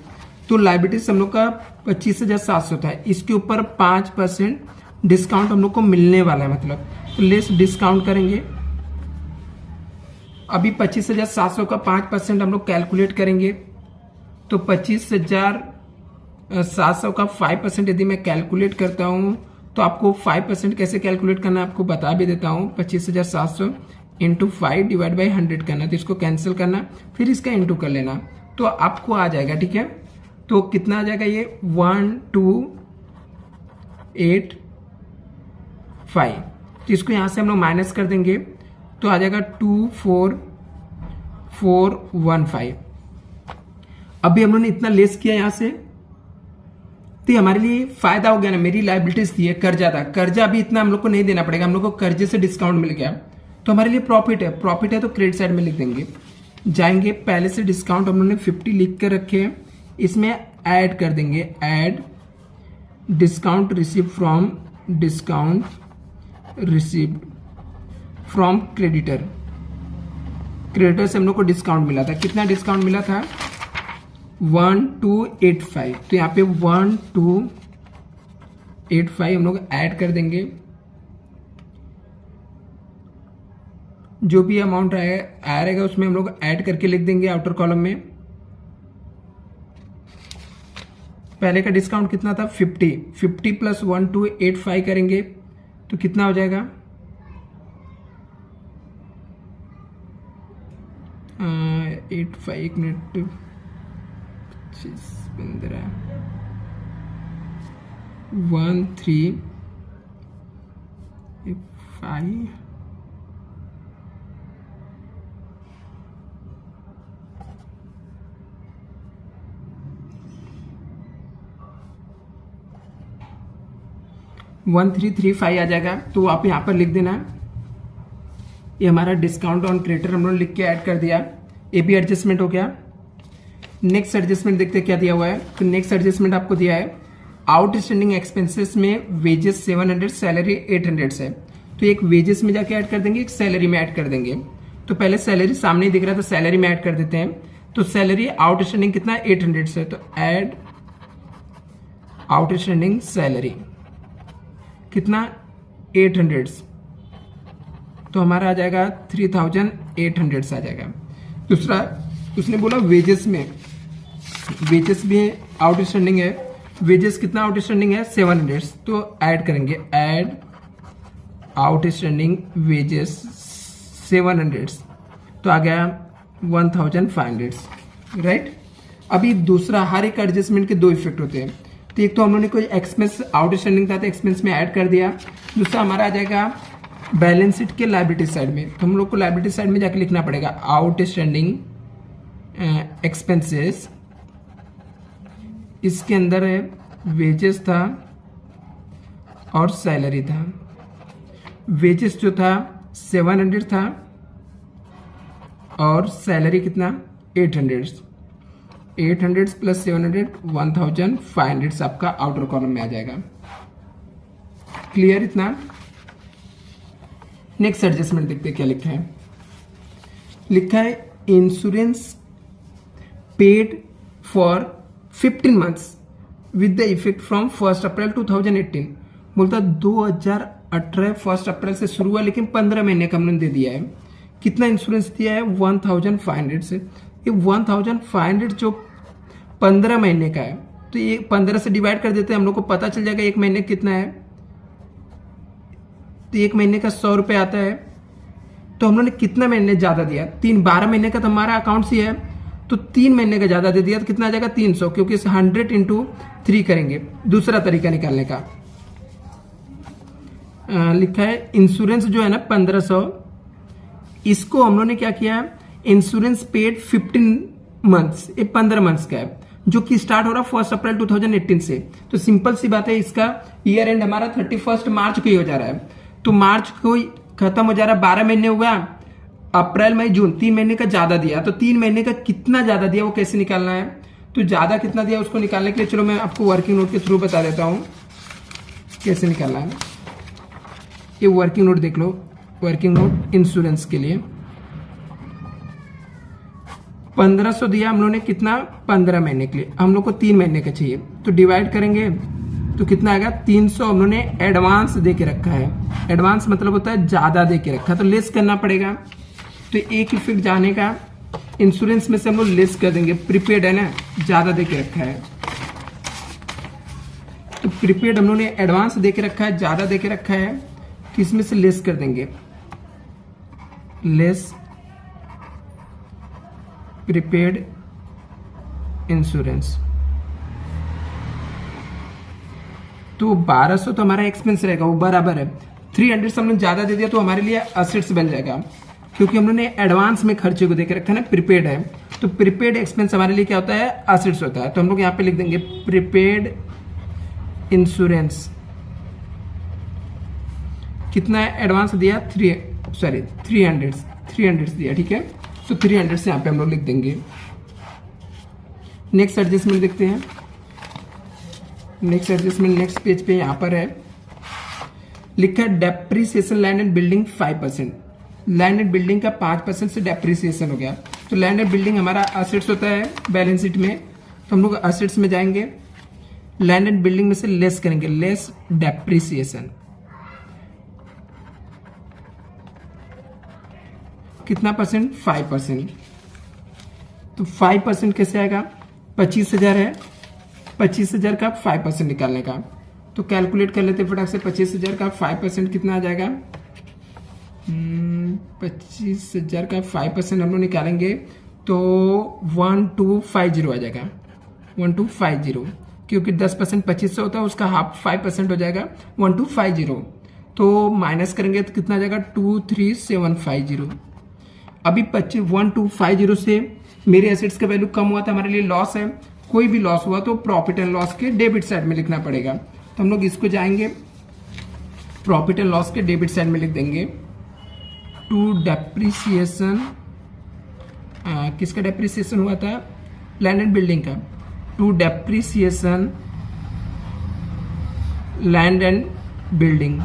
तो लाइबिलिटीज हम लोग का 25,700 था, इसके ऊपर 5% डिस्काउंट हम लोग को मिलने वाला है, मतलब तो लेस डिस्काउंट करेंगे। अभी 25,700 का 5% हम लोग कैलकुलेट करेंगे, तो 25,700 का 5% यदि मैं कैलकुलेट करता हूं तो आपको 5% कैसे कैलकुलेट करना है आपको बता भी देता हूं। 25,700 इंटू 5/100 करना, तो इसको कैंसिल करना, फिर इसका इंटू कर लेना, तो आपको आ जाएगा, ठीक है। तो कितना आ जाएगा ये 1285। तो इसको यहां से हम लोग माइनस कर देंगे, तो आ जाएगा 24415। अभी हम लोगों ने इतना लेस किया यहां से, तो हमारे लिए फायदा हो गया ना। मेरी लाइबिलिटीज थी, कर्जा था, कर्जा अभी इतना हम लोग को नहीं देना पड़ेगा, हम लोग को कर्जे से डिस्काउंट मिल गया, तो हमारे लिए प्रॉफिट है। प्रॉफिट है तो क्रेडिट साइड में लिख देंगे, जाएंगे, पहले से डिस्काउंट हम लोगों ने 50 लिख कर रखे हैं, इसमें ऐड कर देंगे, add discount receive from creditor. Creditor से हम लोग को डिस्काउंट मिला था, कितना डिस्काउंट मिला था 1285, तो यहाँ पे 1285 हम लोग ऐड कर देंगे, जो भी अमाउंट आया रहेगा उसमें हम लोग ऐड करके लिख देंगे आउटर कॉलम में। पहले का डिस्काउंट कितना था 50 प्लस 1285 करेंगे तो कितना हो जाएगा 85 एक मिनट 15 1385 1335 आ जाएगा। तो आप यहाँ पर लिख देना, ये हमारा डिस्काउंट ऑन क्रेडिटर हम लोग लिख के ऐड कर दिया, ये भी एडजस्टमेंट हो गया। नेक्स्ट एडजस्टमेंट देखते क्या दिया हुआ है। तो नेक्स्ट एडजस्टमेंट आपको दिया है आउटस्टैंडिंग एक्सपेंसेस में वेजेस 700, सैलरी 800 है, तो एक वेजेस में जाके ऐड कर देंगे, एक सैलरी में ऐड कर देंगे। तो पहले सैलरी सामने ही दिख रहा है तो सैलरी में ऐड कर देते हैं। तो सैलरी आउटस्टैंडिंग कितना 800 है, तो ऐड आउटस्टैंडिंग सैलरी कितना 800, तो हमारा आ जाएगा 3800 आ जाएगा। दूसरा उसने बोला वेजेस में, वेजेस भी आउटस्टैंडिंग है, वेजेस कितना आउटस्टैंडिंग है 700, तो ऐड करेंगे, ऐड आउटस्टैंडिंग वेजेस 700, तो आ गया 1500, राइट। अभी दूसरा, हर एक एडजस्टमेंट के दो इफेक्ट होते हैं। तो एक तो हम लोगों ने कोई एक्सपेंस आउटस्टैंडिंग था तो एक्सपेंस में ऐड कर दिया, दूसरा हमारा आ जाएगा बैलेंस शीट के लायबिलिटी साइड में, तो हम लोग को लायबिलिटी साइड में जाके लिखना पड़ेगा आउटस्टैंडिंग एक्सपेंसेस, इसके अंदर है वेजेस था और सैलरी था। वेजेस जो था 700 था और सैलरी कितना 800 प्लस 700 1500 आपका आउटर कॉलम में आ जाएगा। क्लियर इतना। नेक्स्ट एडजस्टमेंट देखते क्या लिखा है। लिखा है insurance paid for 15 months with the effect from 1 अप्रैल 2018। बोलता 2018 1 अप्रैल से शुरू हुआ, लेकिन 15 महीने का हमने दे दिया है। कितना इंश्योरेंस दिया है 1500 से, ये 1500 जो 15 महीने का है, तो ये 15 से डिवाइड कर देते हैं, हम लोग को पता चल जाएगा एक महीने कितना है। तो एक महीने का 100 रुपये आता है, तो हम लोगों ने कितना महीने ज्यादा दिया 12 महीने का तो हमारा अकाउंट ही है, तो 3 महीने का ज्यादा दे दिया तो कितना आ जाएगा 300, क्योंकि इसे 100 × 3 करेंगे। दूसरा तरीका निकालने का लिखा है इंश्योरेंस जो है ना 1500, इसको हम लोगों ने क्या किया इंश्योरेंस पेड 15 मंथ्स, ये 15 मंथ्स का है, जो कि स्टार्ट हो रहा 1 अप्रैल 2018 से। तो सिंपल सी बात है, इसका ईयर एंड हमारा 31 मार्च को ही हो जा रहा है, तो मार्च को खत्म हो जा रहा है, 12 महीने हुआ, अप्रैल मई जून 3 महीने का ज्यादा दिया, तो 3 महीने का कितना ज्यादा दिया वो कैसे निकालना है। तो ज्यादा कितना दिया उसको निकालने के लिए चलो मैं आपको वर्किंग नोट के थ्रू बता देता हूं कैसे निकालना है। ये वर्किंग नोट देख लो, वर्किंग नोट इंश्योरेंस के लिए 1500 दिया हम लोग ने, कितना 15 महीने के लिए, हम लोग को 3 महीने का चाहिए, तो डिवाइड करेंगे तो कितना आएगा 300 हम लोग ने एडवांस दे के रखा है। एडवांस मतलब होता है ज्यादा दे के रखा, तो लेस करना पड़ेगा। तो एक इफेक्ट जाने का इंश्योरेंस में से हम लोग लेस कर देंगे, प्रीपेड है ना, ज्यादा दे के रखा है, तो प्रीपेड हम लोग ने एडवांस दे के रखा है, ज्यादा दे के रखा है, तो इसमें से लेस कर देंगे, लेस प्रीपेड इंश्योरेंस। तो 1200 तो हमारा एक्सपेंस रहेगा, वो बराबर है 300 से हमने ज्यादा दे दिया तो हमारे लिए असेट्स बन जाएगा, क्योंकि हम लोगों ने एडवांस में खर्चे को देकर रखा है ना, प्रीपेड है, तो प्रीपेड एक्सपेंस हमारे लिए क्या होता है असेट्स होता है। तो हम लोग यहाँ पे लिख देंगे प्रीपेड इंश्योरेंस, कितना एडवांस दिया 300 दिया, ठीक है। सो 300 से यहाँ पे हम लोग लिख देंगे। नेक्स्ट एडजस्टमेंट देखते हैं। नेक्स्ट एडजस्टमेंट नेक्स्ट पेज पे यहाँ पर है लिखा है depreciation land and building 5%। Land and building का 5% से डेप्रिसिएशन हो गया। तो लैंड एंड बिल्डिंग हमारा असेट्स होता है बैलेंस शीट में, तो हम लोग असेट्स में जाएंगे, लैंड एंड बिल्डिंग में से लेस करेंगे, लेस डेप्रिसिएशन। कितना परसेंट? 5%। तो 5% कैसे आएगा? 25,000 है, 25,000 का 5% निकालने का। तो कैलकुलेट कर लेते फटाक से। 25,000 का 5% कितना आ जाएगा? 25,000 का 5% हम लोग निकालेंगे तो 1250 आ जाएगा। 1250, क्योंकि 10% 25 से होता है, उसका हाफ 5% हो जाएगा 1250। तो माइनस करेंगे तो कितना आ जाएगा? 23750। अभी 1250 से मेरे एसेट्स का वैल्यू कम हुआ था, हमारे लिए लॉस है। कोई भी लॉस हुआ तो प्रॉफिट एंड लॉस के डेबिट साइड में लिखना पड़ेगा। तो हम लोग इसको जाएंगे, प्रॉफिट एंड लॉस के डेबिट साइड में लिख देंगे टू डेप्रिसिएशन। किसका डेप्रिसिएशन हुआ था? लैंड एंड बिल्डिंग का। To depreciation land and building.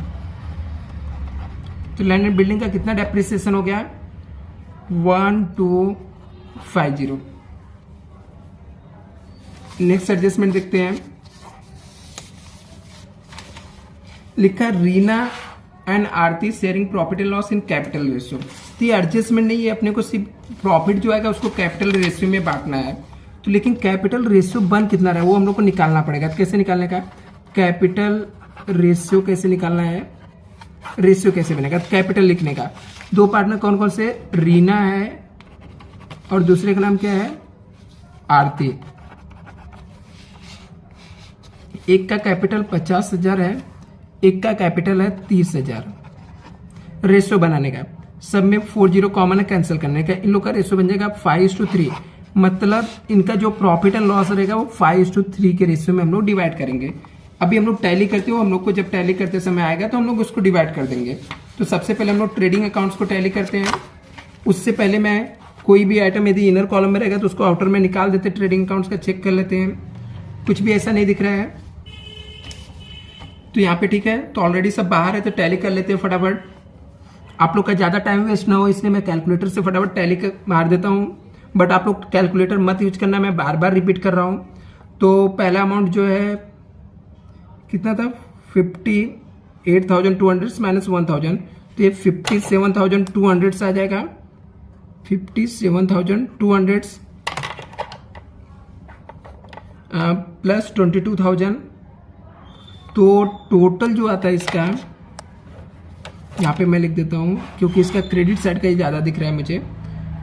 तो लैंड एंड बिल्डिंग का कितना डेप्रिसिएशन हो गया? 1250। नेक्स्ट एडजस्टमेंट देखते हैं। लिखा Reena and Aarti sharing profit and loss in capital ratio. तो ये एडजस्टमेंट नहीं है, अपने को सिर्फ प्रॉफिट जो आएगा उसको कैपिटल रेशियो में बांटना है। तो लेकिन कैपिटल रेशियो बन कितना रहा है वो हम लोग को निकालना पड़ेगा। तो कैसे निकालने का? कैपिटल रेशियो कैसे निकालना है? रेशियो कैसे बनेगा? कैपिटल लिखने का दो पार्टनर कौन कौन से? रीना है और दूसरे का नाम क्या है? आरती। एक का कैपिटल 50,000 है, एक का कैपिटल है 30,000। रेशियो बनाने का सब में 40 कॉमन है, कैंसिल करने का। इन लोग का रेशियो बन जाएगा 5:3। मतलब इनका जो प्रॉफिट एंड लॉस रहेगा वो 5:3 के रेशियो में हम लोग डिवाइड करेंगे। अभी हम लोग टैली करते हो, हम लोग को जब टैली करते समय आएगा तो हम लोग उसको डिवाइड कर देंगे। तो सबसे पहले हम लोग ट्रेडिंग अकाउंट्स को टैली करते हैं। उससे पहले मैं कोई भी आइटम यदि इनर कॉलम में रहेगा तो उसको आउटर में निकाल देते, ट्रेडिंग अकाउंट्स का चेक कर लेते हैं। कुछ भी ऐसा नहीं दिख रहा है तो यहाँ पे ठीक है। तो ऑलरेडी सब बाहर है तो टैली कर लेते हैं फटाफट। आप लोग का ज़्यादा टाइम वेस्ट ना हो इसलिए मैं कैलकुलेटर से फटाफट टैली कर मार देता हूँ, बट आप लोग कैलकुलेटर मत यूज करना, मैं बार बार रिपीट कर रहा हूँ। तो पहला अमाउंट जो है कितना था? 58,200 माइनस 1,000, तो ये 57,200 आ जाएगा। 57,200 प्लस 22,000। तो टोटल जो आता है इसका, यहाँ पे मैं लिख देता हूँ क्योंकि इसका क्रेडिट साइड का ही ज़्यादा दिख रहा है मुझे,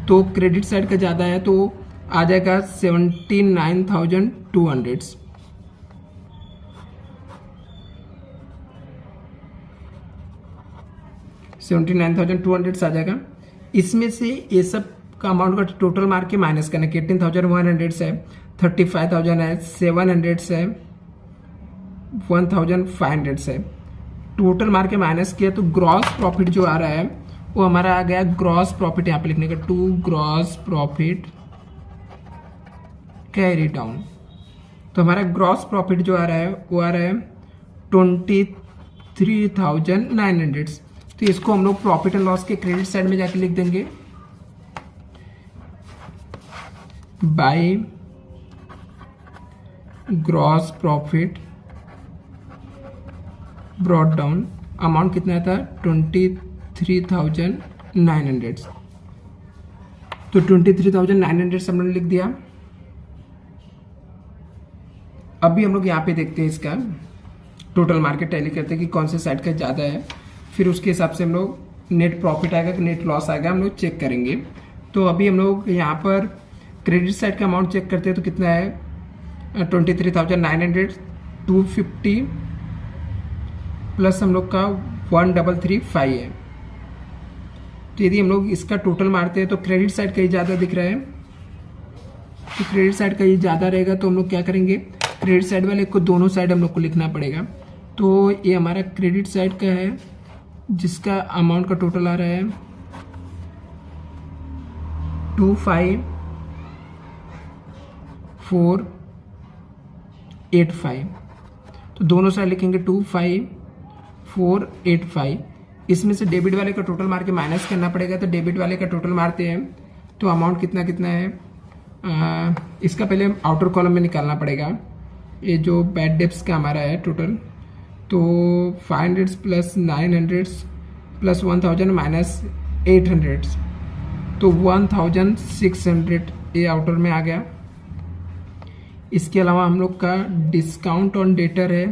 तो क्रेडिट साइड का ज़्यादा है तो आ जाएगा 79,200। $79,200 आ जाएगा। इसमें से ये सब का अमाउंट का टोटल मार के माइनस करना। 18,100 से 35,000 है, 700 से 1,500 से टोटल मार के माइनस किया तो ग्रॉस प्रॉफिट जो आ रहा है वो हमारा आ गया। ग्रॉस प्रॉफिट यहाँ पे लिखने का to gross profit carry down. तो हमारा ग्रॉस प्रॉफिट जो आ रहा है वो आ रहा है 23,900। तो इसको हम लोग प्रॉफिट एंड लॉस के क्रेडिट साइड में जाके लिख देंगे by gross profit brought down. Amount कितना था? 23,900। तो 23,900 हमने लिख दिया। अभी हम लोग यहाँ पे देखते हैं इसका टोटल मार्केट टैली करते हैं कि कौन से साइड का ज़्यादा है, फिर उसके हिसाब से हम लोग नेट प्रॉफिट आएगा कि नेट लॉस आएगा हम लोग चेक करेंगे। तो अभी हम लोग यहाँ पर क्रेडिट साइड का अमाउंट चेक करते हैं तो कितना है? 23,900, 250 प्लस हम लोग का 1,335 है। तो यदि हम लोग इसका टोटल मारते हैं तो क्रेडिट साइड का ही ज़्यादा दिख रहा है, तो क्रेडिट साइड का ही ज़्यादा रहेगा तो हम लोग क्या करेंगे? क्रेडिट साइड वाले को दोनों साइड हम लोग को लिखना पड़ेगा। तो ये हमारा क्रेडिट साइड का है जिसका अमाउंट का टोटल आ रहा है 25,485। तो दोनों साइड लिखेंगे 25,485। इसमें से डेबिट वाले का टोटल मार के माइनस करना पड़ेगा, तो डेबिट वाले का टोटल मारते हैं तो अमाउंट कितना कितना है। इसका पहले आउटर कॉलम में निकालना पड़ेगा। ये जो बैड डेब्ट्स का हमारा है टोटल, तो 500 प्लस 900 प्लस 1000 माइनस 800, तो 1600 ये आउटर में आ गया। इसके अलावा हम लोग का डिस्काउंट ऑन डेटर है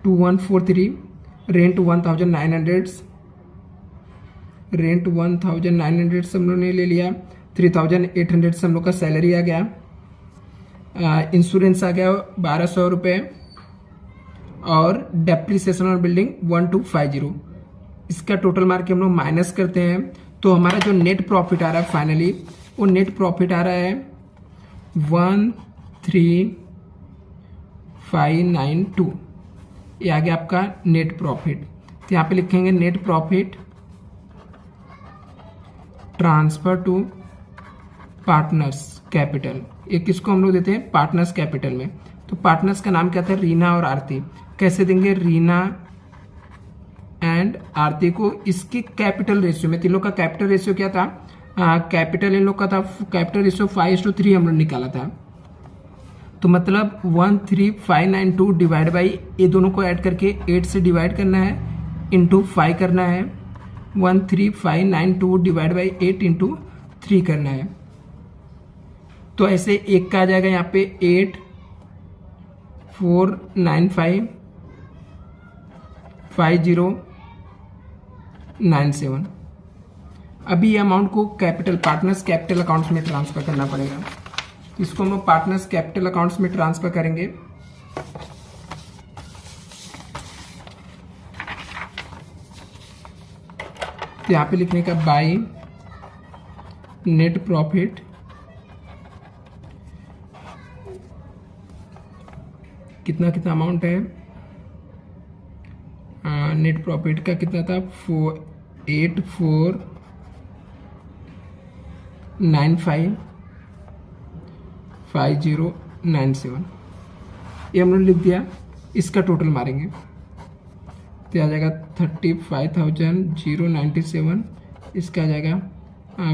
2143, रेंट 1900, रेंट 1900 से हम लोग ने ले लिया। 3800 से हम लोग का सैलरी आ गया। इंश्योरेंस आ गया 1200 रुपये, और डेप्रिसिएशन ऑन बिल्डिंग 1250। इसका टोटल मार के हम लोग माइनस करते हैं, तो हमारा जो नेट प्रॉफिट आ रहा है फाइनली, वो नेट प्रॉफिट आ रहा है 13592। ये आ गया आपका नेट प्रॉफिट। तो यहाँ पे लिखेंगे net profit transfer to partners capital. ये किसको हम लोग देते हैं, पार्टनर्स कैपिटल में। तो पार्टनर्स का नाम क्या था, रीना और आरती। कैसे देंगे, रीना एंड आरती को इसके कैपिटल रेशियो में। तीन लोग का कैपिटल रेशियो क्या था, कैपिटल इन लोग का था, कैपिटल रेशियो 5:3 हम लोग निकाला था। तो मतलब 13592 डिवाइड बाई, ये दोनों को ऐड करके 8 से डिवाइड करना है, इंटू 5 करना है। 13592 डिवाइड बाई 8 इंटू 3 करना है। तो ऐसे एक का आ जाएगा यहाँ पे 84955097। अभी ये अमाउंट को कैपिटल पार्टनर्स कैपिटल अकाउंट्स में ट्रांसफर करना पड़ेगा। इसको हम पार्टनर्स कैपिटल अकाउंट्स में ट्रांसफर करेंगे। तो यहाँ पे लिखने का बाई नेट प्रॉफिट कितना कितना अमाउंट है, नेट प्रॉफिट का कितना था 84955097। ये हमने लिख दिया। इसका टोटल मारेंगे तो आ जाएगा 35,097। इसका आ जाएगा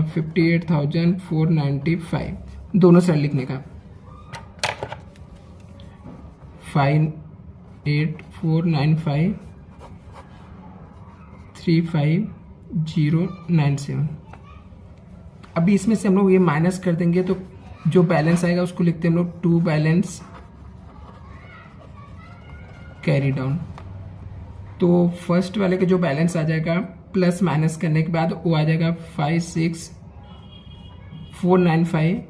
58,495। दोनों साइड लिखने का 58495 35097। अभी इसमें से हम लोग ये माइनस कर देंगे, तो जो बैलेंस आएगा उसको लिखते हैं हम लोग टू बैलेंस कैरी डाउन। तो फर्स्ट वाले का जो बैलेंस आ जाएगा प्लस माइनस करने के बाद वो आ जाएगा 56495।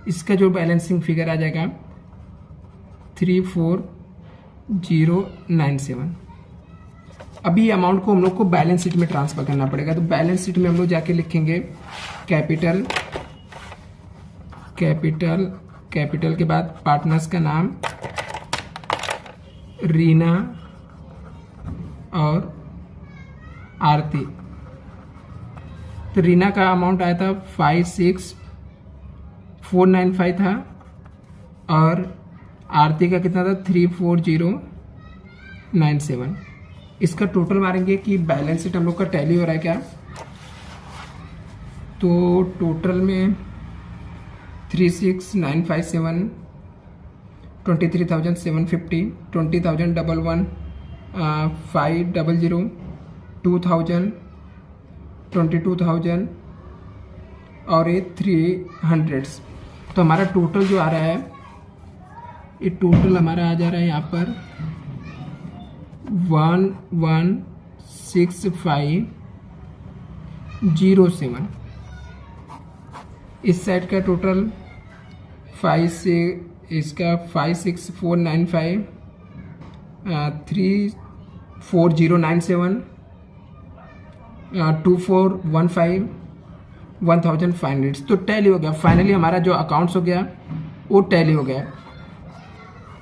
इसका जो बैलेंसिंग फिगर आ जाएगा 34097। अभी अमाउंट को हम लोग को बैलेंस शीट में ट्रांसफर करना पड़ेगा। तो बैलेंस शीट में हम लोग जाके लिखेंगे कैपिटल, कैपिटल, कैपिटल के बाद पार्टनर्स का नाम रीना और आरती। तो रीना का अमाउंट आया था 56495 था, और आरती का कितना था 34097। इसका टोटल मारेंगे कि बैलेंस शीट हम लोग का टैली हो रहा है क्या। तो टोटल में 36957, 23,750, 20,011, 500, 2,000, 22,000 और ये 300। तो हमारा टोटल जो आ रहा है, ये टोटल हमारा आ जा रहा है यहाँ पर 116507। इस साइड का टोटल 5 से इसका 56495, 34097, 2415, 1500। तो टैली हो गया। फाइनली हमारा जो अकाउंट्स हो गया वो टैली हो गया।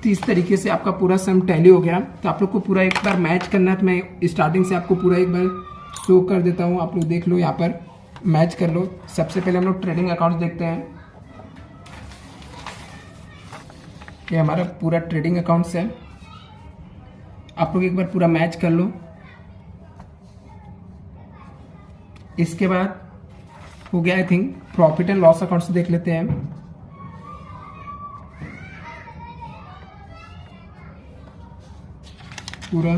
तो इस तरीके से आपका पूरा सम टैली हो गया। तो आप लोग को पूरा एक बार मैच करना है, तो मैं स्टार्टिंग से आपको पूरा एक बार शो कर देता हूँ। आप लोग देख लो यहाँ पर मैच कर लो। सबसे पहले हम लोग ट्रेडिंग अकाउंट देखते हैं। ये हमारा पूरा ट्रेडिंग अकाउंट्स है। आप लोग एक बार पूरा मैच कर लो। इसके बाद हो गया I think profit and loss account से देख लेते हैं। पूरा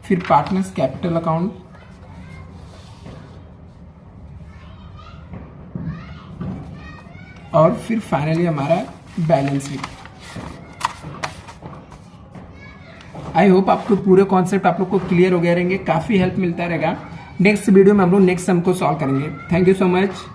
फिर पार्टनर्स कैपिटल अकाउंट, और फिर फाइनली हमारा बैलेंस शीट। आई होप आपको पूरे कॉन्सेप्ट आप लोग को क्लियर हो गए रहेंगे, काफी हेल्प मिलता रहेगा। नेक्स्ट वीडियो में हम लोग नेक्स्ट सम को सॉल्व करेंगे। Thank you so much.